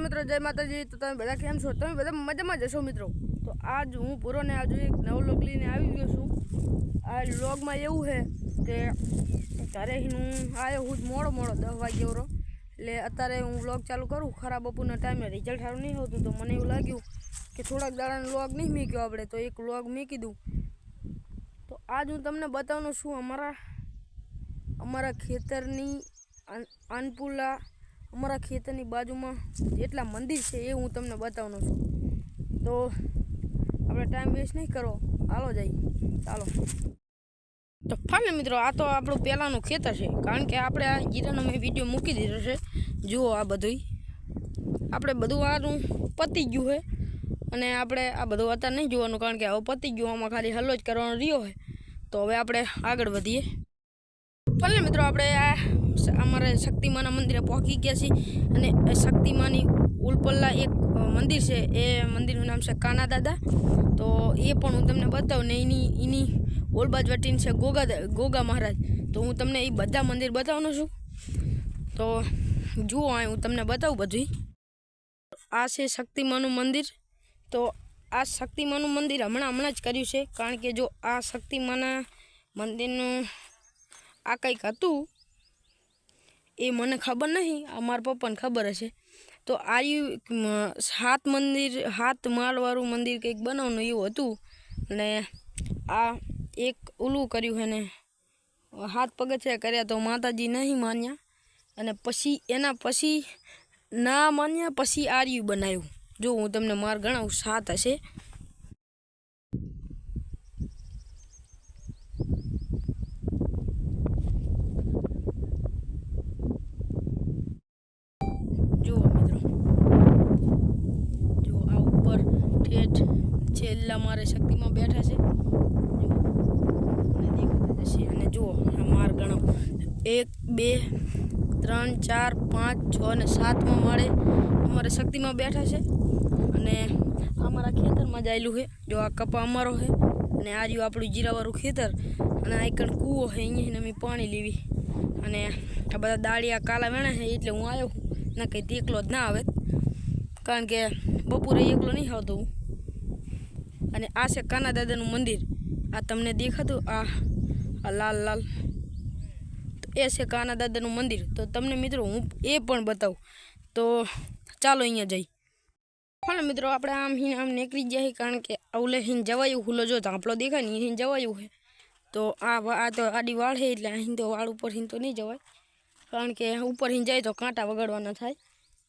મિત્રો જય माताजी। तो તમે બધા કેમ છો? તમે બધા મજામાં જશો મિત્રો। તો આજ હું પૂરો ને આજ એક નવો વ્લોગ લઈને આવી ગયો છું। આ વ્લોગમાં એવું છે કે ઘરે હું આવ્યો હું મોડો 10 વાગ્યાનો, એટલે અત્યારે હું વ્લોગ ચાલુ કરું ખરા બપોરના ટાઈમે રિઝલ્ટ સારું નહીં હોતું, તો મને એવું લાગ્યું કે થોડાક દાડાનો વ્લોગ નહીં મૂક્યો આપણે, તો એક વ્લોગ મૂકી દઉં। તો આજ હું તમને બતાવવાનો છું અમારા ખેતરની અનપુલા, અમારા ખેતરની બાજુમાં જેટલા મંદિર છે એ હું તમને બતાવવાનો છું। તો આપણે ટાઈમ વેસ્ટ નહીં કરો, હાલો જઈએ, ચાલો। તો ફાઇનલ મિત્રો, આ તો આપણું પહેલાંનું ખેતર છે, કારણ કે આપણે આ જીરાનો મેં વિડીયો મૂકી દીધો છે। જુઓ આ બધું આપણે બધું આનું પતી ગયું છે, અને આપણે આ બધું અત્યારે નહીં જોવાનું, કારણ કે હવે પતી ગયું, આમાં ખાલી હલ્લો જ કરવાનો રહ્યો છે। તો હવે આપણે આગળ વધીએ। ફાઇનલ મિત્રો, આપણે આ અમારે શક્તિમાના મંદિરે પહોંચી ગયા છીએ, અને શક્તિમાની ઉલપલ્લા એક મંદિર છે, એ મંદિરનું નામ છે કાના દાદા। તો એ પણ હું તમને બતાવું ને એની ઓલબાજ વટીને છે ગોગા મહારાજ। તો હું તમને એ બધા મંદિર બતાવવાનો છું। તો જુઓ આ હું તમને બતાવું બધું। આ છે શક્તિમાનું મંદિર। તો આ શક્તિમાનું મંદિર હમણાં જ કર્યું છે, કારણ કે જો આ શક્તિમાના મંદિરનું આ કંઈક હતું એ મને ખબર નહીં, આ મારા પપ્પાને ખબર હશે। તો આ 7 માળવાળું મંદિર કંઈક બનાવવાનું એવું હતું, અને આ એક ઓલું કર્યું છે ને 7 પગથિયા કર્યા, તો માતાજી નહીં માન્યા, અને પછી એના પછી ના માન્યા, પછી આર્યું બનાવ્યું। જો હું તમને માર ગણાવું 7 હશે। છેલ્લા મારે શક્તિમાં બેઠા છે, અને જુઓ માર ગણો 1 2 3 4 5 6 અને 7માં માળે અમારે શક્તિમાં બેઠા છે, અને અમારા ખેતરમાં જાયેલું છે। જો આ કપા અમારો છે, અને આ રહ્યું આપણું જીરાવાળું ખેતર, અને આ એક કૂવો છે, અહીંયા અમે પાણી લેવી, અને આ બધા દાળિયા કાલા વેણા છે, એટલે હું આવ્યો ના કંઈ એકલો જ ના આવે, કારણ કે બપોરે એકલો નહીં આવતો હું। અને આ છે કાના દાદાનું મંદિર, આ તમને દેખાતું આ લાલ તો એ છે કાના દાદાનું મંદિર। તો તમને મિત્રો હું એ પણ બતાવું, તો ચાલો અહીંયા જઈ। હા મિત્રો, આપણે આમ નીકળી જાય, કારણ કે ઓલે હિન જવાયું હુલો, જો ધાંપલો દેખાય ને હિન જવાયું છે। તો આ તો આડી વાળ છે, એટલે અહીં તો વાળ ઉપર હિન તો નહીં જવાય, કારણ કે ઉપર હિન જાય તો કાંટા વગાડવાના થાય,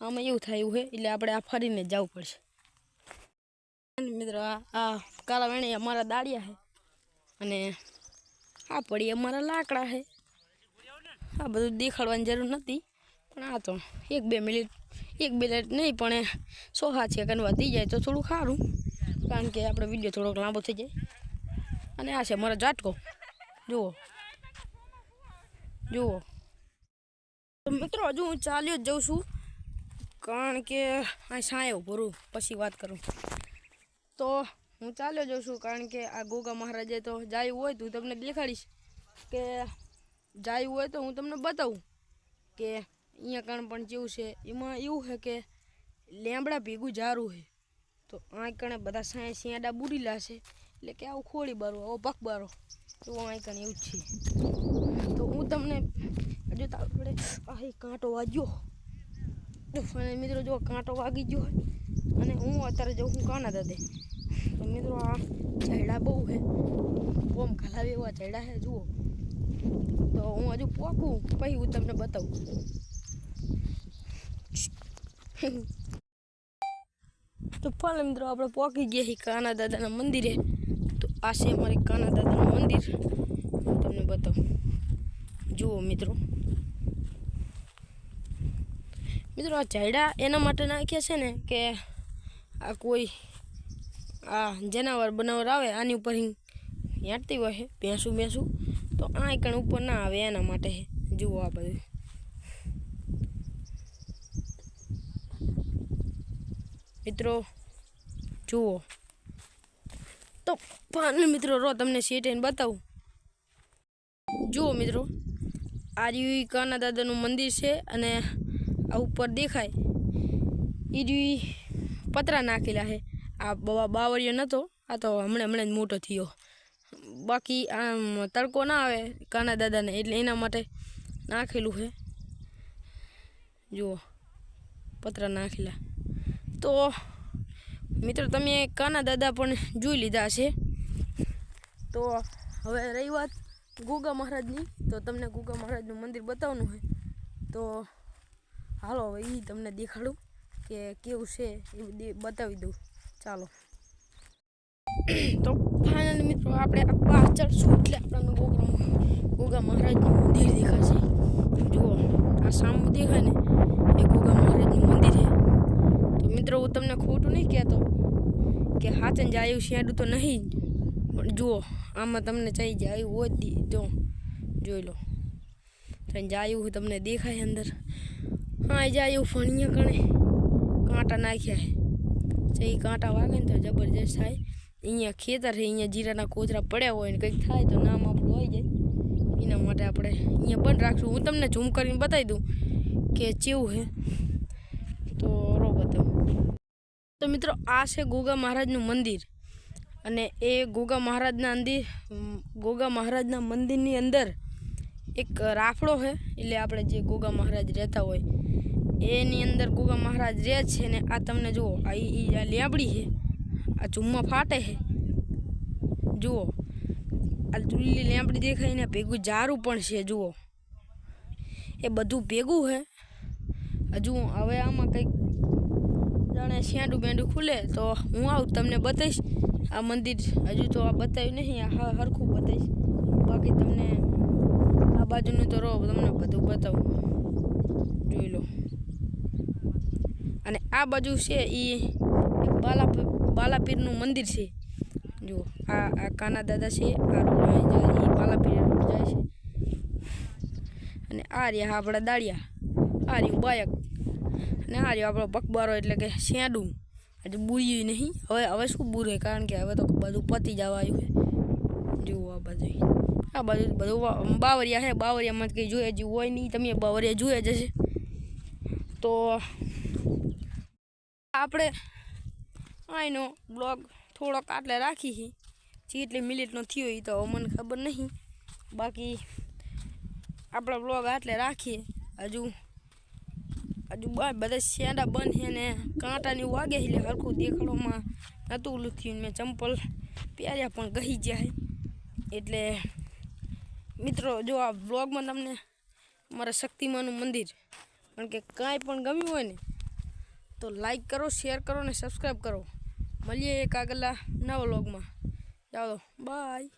આમાં એવું થાય એવું છે, એટલે આપણે આ ફરીને જ જવું પડશે। મિત્રો આ કાલા વેણે અમારા દાળિયા છે, અને આ પડી અમારા લાકડા છે। આ બધું દેખાડવાની જરૂર નથી, પણ આ તો 1-2 મિનિટ નહીં, પણ 100 સેકન્ડ વધી જાય તો થોડું સારું, કારણ કે આપણો વિડીયો થોડોક લાંબો થઈ જાય। અને આ છે મારો ઝાટકો, જુઓ। તો મિત્રો હજુ હું ચાલ્યો જ જાઉં છું, કારણ કે આ સાયો ભરું પછી વાત કરું। તો હું ચાલ્યો જાઉં છું, કારણ કે આ ગોગા મહારાજે તો જાયું હોય તો હું તમને દેખાડીશ, કે જાયું હોય તો હું તમને બતાવું કે અહીંયા કાણ પણ જેવું છે। એમાં એવું છે કે લેમડા ભેગું જારું છે, તો આ કણે બધા શિયાડા બુડીલા છે, એટલે કે આવું ખોળી બારો, આવો ભખબારો, તો આ કણ એવું જ છે। તો હું તમને હજુ તો આપણે આ કાંટો વાગ્યો, તો મિત્રો જો કાંટો વાગી ગયો હોય, અને હું અત્યારે જાઉં છું કાના દાદે। તો મિત્રો આ ઝાડા બહુ છે, બોમ ખલાવે એવા ઝાડા છે, જુઓ। તો હું હજુ પોકું પછી હું તમને બતાવું। તો ફાઇનલ મિત્રો, આપણે પહોંચી ગયા છીએ કાના દાદાના મંદિરે। તો આ છે અમારે કાના દાદાનું મંદિર, હું તમને બતાવું, જુઓ મિત્રો। આ ઝાડા એના માટે નાખ્યા છે ને, કે આ કોઈ જનાવર બનાવર આવે આની ઉપર હેંટતી હોય છે, ભેંસું, તો આ કણ ઉપર ના આવે એના માટે છે। જુઓ આ બધું મિત્રો, જુઓ। તો ફાઇનલ મિત્રો રો તમને સેટેને બતાવું, જુઓ મિત્રો, આ કાના દાદાનું મંદિર છે, અને આ ઉપર દેખાય ઈ પતરા નાખેલા છે. આ બાવરિયો નહોતો, આ તો હમણાં જ મોટો થયો. બાકી આમ તડકો ના આવે કાના દાદાને એટલે એના માટે નાખેલું છે. જુઓ પતરા નાખેલા. તો મિત્રો તમે કાના દાદા પણ જોઈ લીધા છે. તો હવે રહી વાત ગોગા મહારાજની, તો તમને ગોગા મહારાજનું મંદિર બતાવવાનું છે. તો હાલો હવે એ તમને દેખાડું કે કેવું છે એ બતાવી દઉં. ચાલો. તો ફાઇનલી મિત્રો આપણે આ પાછળ શું એટલે આપણને ગોગા મહારાજનું મંદિર દેખાશે. જુઓ આ સામું દેખાય ને એ ગોગા મહારાજનું મંદિર છે. તો મિત્રો હું તમને ખોટું નહીં કહેતો કે હાથે જ આવ્યું શેડું તો નહીં, પણ જુઓ આમાં તમને ચાઈ જાય આવ્યું હોય જ જોઈ લો. જાયું હોય તમને દેખાય અંદર. હા એ જાયું ફણિયા કણે કાંટા નાખ્યા છે. એ કાંટા વાગે ને તો જબરજસ્ત થાય. અહીંયા ખેતર છે, અહીંયા જીરાના કોથરા પડ્યા હોય ને કંઈક થાય તો નામ આપણું આવી જાય. એના માટે આપણે અહીંયા બંધ રાખશું. હું તમને ઝૂમ કરીને બતાવી દઉં કે કેવું છે. તો રો બતાવું. તો મિત્રો આ છે ગોગા મહારાજનું મંદિર, અને એ ગોગા મહારાજના મંદિરની અંદર એક રાફડો છે. એટલે આપણે જે ગોગા મહારાજ રહેતા હોય એની અંદર ગોગા મહારાજ રહે છે. ને આ તમને જુઓ આ લેબડી છે, આ ઝૂમમાં ફાટે છે. જુઓ આ જુલ્લી લેબડી દેખાય ને ભેગું જારું પણ છે. જુઓ એ બધું ભેગું છે. હજુ હવે આમાં કંઈક જાણે શેંડું બેંડું ખુલે તો હું આવું તમને બતાવીશ. આ મંદિર હજુ તો આ બતાવ્યું નહીં, આ હરખું બતાવીશ. બાકી તમને આ બાજુનું તો રહો તમને બધું બતાવું. જોઈ લો. અને આ બાજુ છે એ એક બાલાપીરનું મંદિર છે. જુઓ આ કાના દાદા છે, આ રોડ જાય એ બાલાપીર રોડ જાય છે. અને આ રહ્યા આપણા દાળિયા, આ રહ્યું બાયક, અને આ રહ્યો આપણો બકબારો એટલે કે શેંડું. હજુ બુર્યું નહીં, હવે શું બુરે, કારણ કે હવે તો બધું પતી જવા આવ્યું છે. જુઓ આ બધું બાવરિયા છે. બાવરિયામાં કંઈ જોઈએ જેવું હોય નહીં, તમે બાવરિયા જોઈએ જશે. તો આપણે આનો બ્લોગ થોડોક આટલે રાખી છે. જેટલી મિનિટનો થયો એ તો મને ખબર નહીં. બાકી આપણે બ્લોગ આટલે રાખીએ. હજુ બધા શેંડા બંધ છે ને કાંટાની વાગે એટલે હરખું દેખાડવામાં નહોતું ઓલું થયું. મેં ચંપલ પહેર્યા પણ કહી જાય. એટલે મિત્રો જો આ બ્લોગમાં તમને અમારા શક્તિમાનું મંદિર કારણ કે કાંઈ પણ ગમ્યું હોય ને તો લાઈક કરો, શેર કરો ને સબસ્ક્રાઈબ કરો. મળીએ એક આગળના નવા વ્લોગમાં. ચાલો બાય.